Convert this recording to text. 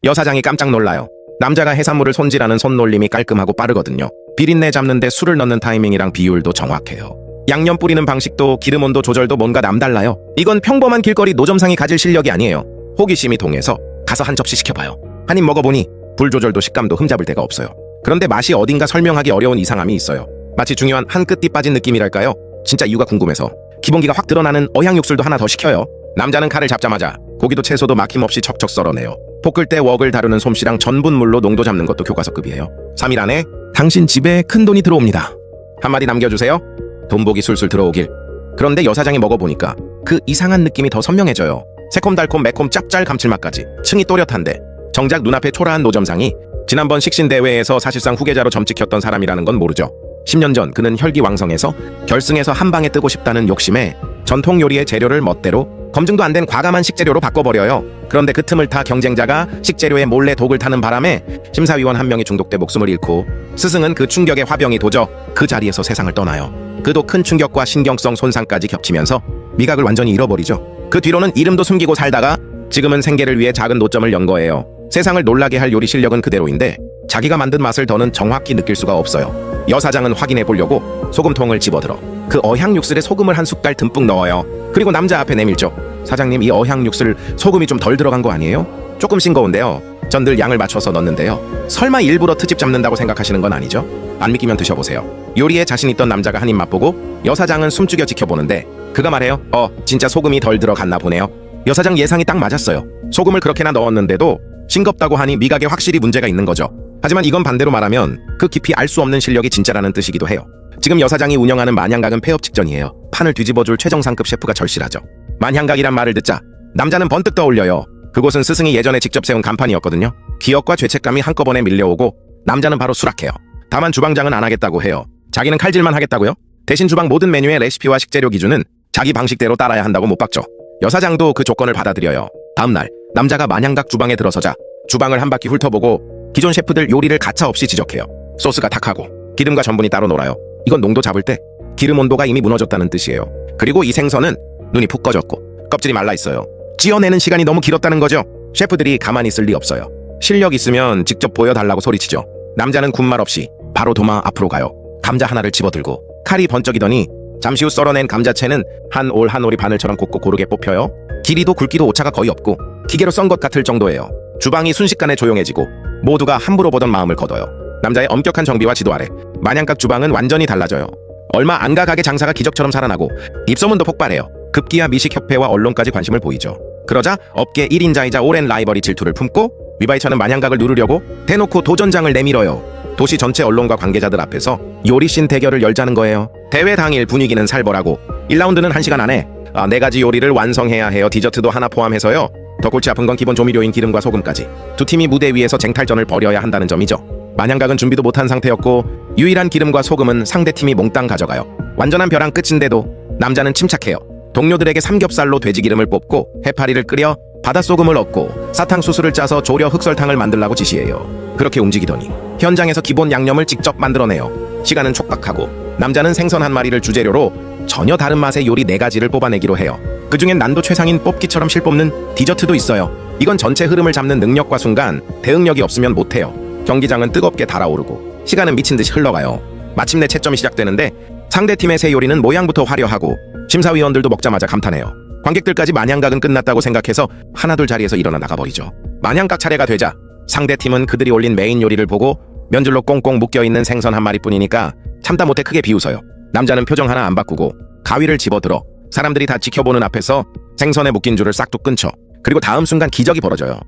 여사장이 깜짝 놀라요. 남자가 해산물을 손질하는 손놀림이 깔끔하고 빠르거든요. 비린내 잡는데 술을 넣는 타이밍이랑 비율도 정확해요. 양념 뿌리는 방식도 기름 온도 조절도 뭔가 남달라요. 이건 평범한 길거리 노점상이 가질 실력이 아니에요. 호기심이 동해서 가서 한 접시 시켜봐요. 한 입 먹어보니 불 조절도 식감도 흠잡을 데가 없어요. 그런데 맛이 어딘가 설명하기 어려운 이상함이 있어요. 마치 중요한 한 끗이 빠진 느낌이랄까요? 진짜 이유가 궁금해서 기본기가 확 드러나는 어향육술도 하나 더 시켜요. 남자는 칼을 잡자마자 고기도 채소도 막힘없이 척척 썰어내요. 볶을 때 웍을 다루는 솜씨랑 전분물로 농도 잡는 것도 교과서급이에요. 3일 안에 당신 집에 큰돈이 들어옵니다. 한마디 남겨주세요. 돈복이 술술 들어오길. 그런데 여사장이 먹어보니까 그 이상한 느낌이 더 선명해져요. 새콤달콤 매콤 짭짤 감칠맛까지 층이 또렷한데 정작 눈앞에 초라한 노점상이 지난번 식신대회에서 사실상 후계자로 점찍혔던 사람이라는 건 모르죠. 10년 전 그는 혈기왕성해서 결승에서 한 방에 뜨고 싶다는 욕심에 전통 요리의 재료를 멋대로 검증도 안 된 과감한 식재료로 바꿔버려요. 그런데 그 틈을 타 경쟁자가 식재료에 몰래 독을 타는 바람에 심사위원 한 명이 중독돼 목숨을 잃고 스승은 그 충격에 화병이 도져 그 자리에서 세상을 떠나요. 그도 큰 충격과 신경성 손상까지 겹치면서 미각을 완전히 잃어버리죠. 그 뒤로는 이름도 숨기고 살다가 지금은 생계를 위해 작은 노점을 연 거예요. 세상을 놀라게 할 요리 실력은 그대로인데 자기가 만든 맛을 더는 정확히 느낄 수가 없어요. 여사장은 확인해 보려고 소금통을 집어들어 그 어향육술에 소금을 한 숟갈 듬뿍 넣어요. 그리고 남자 앞에 내밀죠. 사장님, 이 어향육술 소금이 좀 덜 들어간 거 아니에요? 조금 싱거운데요. 전 늘 양을 맞춰서 넣는데요. 설마 일부러 트집 잡는다고 생각하시는 건 아니죠? 안 믿기면 드셔보세요. 요리에 자신 있던 남자가 한 입 맛보고 여사장은 숨죽여 지켜보는데 그가 말해요. 진짜 소금이 덜 들어갔나 보네요. 여사장 예상이 딱 맞았어요. 소금을 그렇게나 넣었는데도 싱겁다고 하니 미각에 확실히 문제가 있는 거죠. 하지만 이건 반대로 말하면 그 깊이 알 수 없는 실력이 진짜라는 뜻이기도 해요. 지금 여사장이 운영하는 만향각은 폐업 직전이에요. 판을 뒤집어줄 최정상급 셰프가 절실하죠. 만향각이란 말을 듣자 남자는 번뜩 떠올려요. 그곳은 스승이 예전에 직접 세운 간판이었거든요. 기억과 죄책감이 한꺼번에 밀려오고 남자는 바로 수락해요. 다만 주방장은 안 하겠다고 해요. 자기는 칼질만 하겠다고요? 대신 주방 모든 메뉴의 레시피와 식재료 기준은 자기 방식대로 따라야 한다고 못 박죠. 여사장도 그 조건을 받아들여요. 다음날 남자가 만향각 주방에 들어서자 주방을 한 바퀴 훑어보고 기존 셰프들 요리를 가차없이 지적해요. 소스가 탁하고 기름과 전분이 따로 놀아요. 이건 농도 잡을 때 기름 온도가 이미 무너졌다는 뜻이에요. 그리고 이 생선은 눈이 푹 꺼졌고 껍질이 말라있어요. 찌어내는 시간이 너무 길었다는 거죠. 셰프들이 가만히 있을 리 없어요. 실력 있으면 직접 보여달라고 소리치죠. 남자는 군말 없이 바로 도마 앞으로 가요. 감자 하나를 집어들고 칼이 번쩍이더니 잠시 후 썰어낸 감자채는 한 올 한 올이 바늘처럼 곱고 고르게 뽑혀요. 길이도 굵기도 오차가 거의 없고 기계로 썬 것 같을 정도예요. 주방이 순식간에 조용해지고 모두가 함부로 보던 마음을 거둬요. 남자의 엄격한 정비와 지도 아래 만향각 주방은 완전히 달라져요. 얼마 안 가 가게 장사가 기적처럼 살아나고 입소문도 폭발해요. 급기야 미식협회와 언론까지 관심을 보이죠. 그러자 업계 1인자이자 오랜 라이벌이 질투를 품고 위바이처는 만향각을 누르려고 대놓고 도전장을 내밀어요. 도시 전체 언론과 관계자들 앞에서 요리씬 대결을 열자는 거예요. 대회 당일 분위기는 살벌하고 1라운드는 1시간 안에 4가지 요리를 완성해야 해요. 디저트도 하나 포함해서요. 더 골치 아픈 건 기본 조미료인 기름과 소금까지 두 팀이 무대 위에서 쟁탈전을 벌여야 한다는 점이죠. 만향각은 준비도 못한 상태였고 유일한 기름과 소금은 상대팀이 몽땅 가져가요. 완전한 벼랑 끝인데도 남자는 침착해요. 동료들에게 삼겹살로 돼지기름을 뽑고 해파리를 끓여 바닷소금을 얻고 사탕수수를 짜서 조려 흑설탕을 만들라고 지시해요. 그렇게 움직이더니 현장에서 기본 양념을 직접 만들어내요. 시간은 촉박하고 남자는 생선 한 마리를 주재료로 전혀 다른 맛의 요리 4가지를 뽑아내기로 해요. 그중엔 난도 최상인 뽑기처럼 실뽑는 디저트도 있어요. 이건 전체 흐름을 잡는 능력과 순간 대응력이 없으면 못해요. 경기장은 뜨겁게 달아오르고 시간은 미친듯이 흘러가요. 마침내 채점이 시작되는데 상대팀의 새 요리는 모양부터 화려하고 심사위원들도 먹자마자 감탄해요. 관객들까지 만향각은 끝났다고 생각해서 하나둘 자리에서 일어나 나가버리죠. 만향각 차례가 되자 상대팀은 그들이 올린 메인 요리를 보고 면줄로 꽁꽁 묶여있는 생선 한 마리뿐이니까 참다 못해 크게 비웃어요. 남자는 표정 하나 안 바꾸고 가위를 집어들어 사람들이 다 지켜보는 앞에서 생선에 묶인 줄을 싹둑 끊죠. 그리고 다음 순간 기적이 벌어져요.